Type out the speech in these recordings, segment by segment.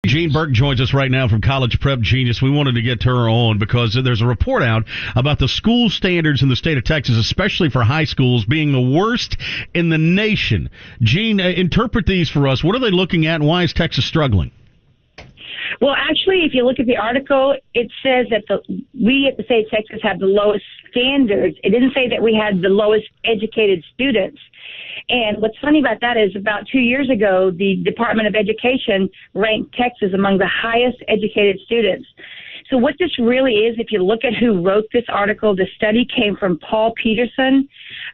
Jean Burk joins us right now from College Prep Genius. We wanted to get her on because there's a report out about the school standards in the state of Texas, especially for high schools, being the worst in the nation. Jean, interpret these for us. What are they looking at, and why is Texas struggling? Well, actually, if you look at the article, it says that we at the state of Texas have the lowest standards. It didn't say that we had the lowest educated students. And what's funny about that is about 2 years ago, the Department of Education ranked Texas among the highest educated students. So what this really is, if you look at who wrote this article, the study came from Paul Peterson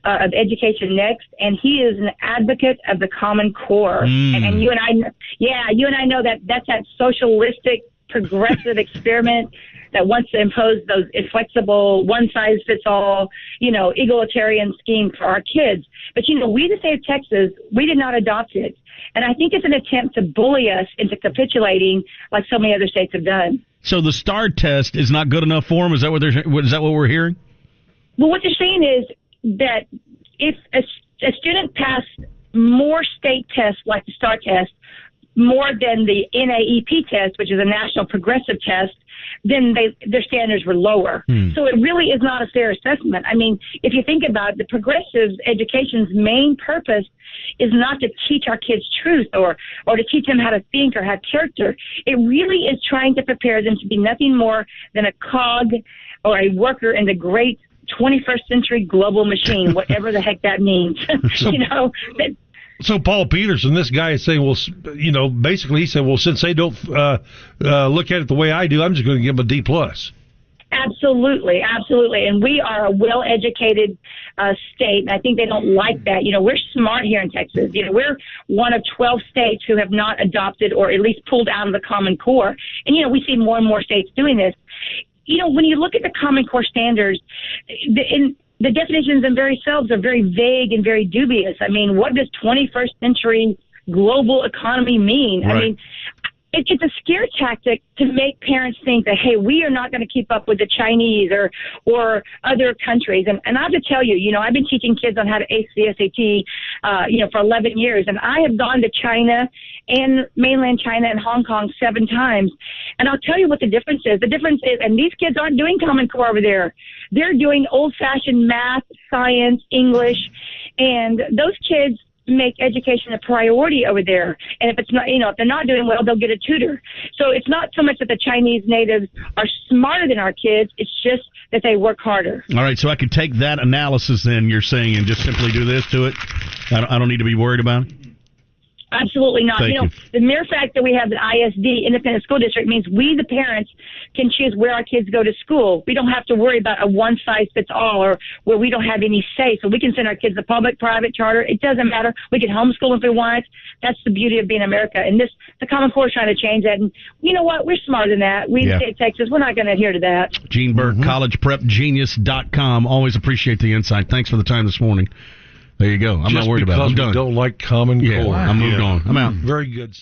of Education Next, and he is an advocate of the Common Core. And you and I know that that's that socialistic, progressive experiment that wants to impose those inflexible, one-size-fits-all, egalitarian scheme for our kids. But, we, the state of Texas, we did not adopt it. And I think it's an attempt to bully us into capitulating like so many other states have done. So the STAR test is not good enough for them? Is that what we're hearing? Well, what they're saying is that if a student passed more state tests like the STAR test, more than the NAEP test, which is a national progressive test, then their standards were lower. So it really is not a fair assessment. I mean, if you think about it, the progressive education's main purpose is not to teach our kids truth or to teach them how to think or have character. It really is trying to prepare them to be nothing more than a cog or a worker in the great 21st century global machine, whatever the heck that means. So Paul Peterson, this guy is saying, well, basically he said, well, since they don't look at it the way I do, I'm just going to give them a D+. Absolutely. And we are a well-educated state, and I think they don't like that. We're smart here in Texas. We're one of 12 states who have not adopted or at least pulled out of the Common Core. And, we see more and more states doing this. When you look at the Common Core standards, the definitions themselves are very vague and very dubious. I mean, what does 21st century global economy mean? Right. I mean, it's a scare tactic to make parents think that, hey, we are not going to keep up with the Chinese or other countries. And I have to tell you, I've been teaching kids on how to ace the SAT, for 11 years. And I have gone to China and mainland China and Hong Kong 7 times. And I'll tell you what the difference is. The difference is, and these kids aren't doing Common Core over there. They're doing old-fashioned math, science, English. And those kids make education a priority over there. And if it's not, if they're not doing well, they'll get a tutor. So it's not so much that the Chinese natives are smarter than our kids. It's just that they work harder. All right. So I could take that analysis then, you're saying, and just simply do this to it. I don't need to be worried about it. Absolutely not. Thank you. The mere fact that we have an ISD, independent school district, means we, the parents, can choose where our kids go to school. We don't have to worry about a one-size-fits-all or where we don't have any say. So we can send our kids to public, private, charter. It doesn't matter. We can homeschool if we want. That's the beauty of being America. And the Common Core is trying to change that. And you know what? We're smarter than that. We in the state of Texas, we're not going to adhere to that. Jean Burk, collegeprepgenius.com. Always appreciate the insight. Thanks for the time this morning. There you go. I'm not worried about it. I'm done. Don't like Common Core. I'm moved on. I'm out. Very good.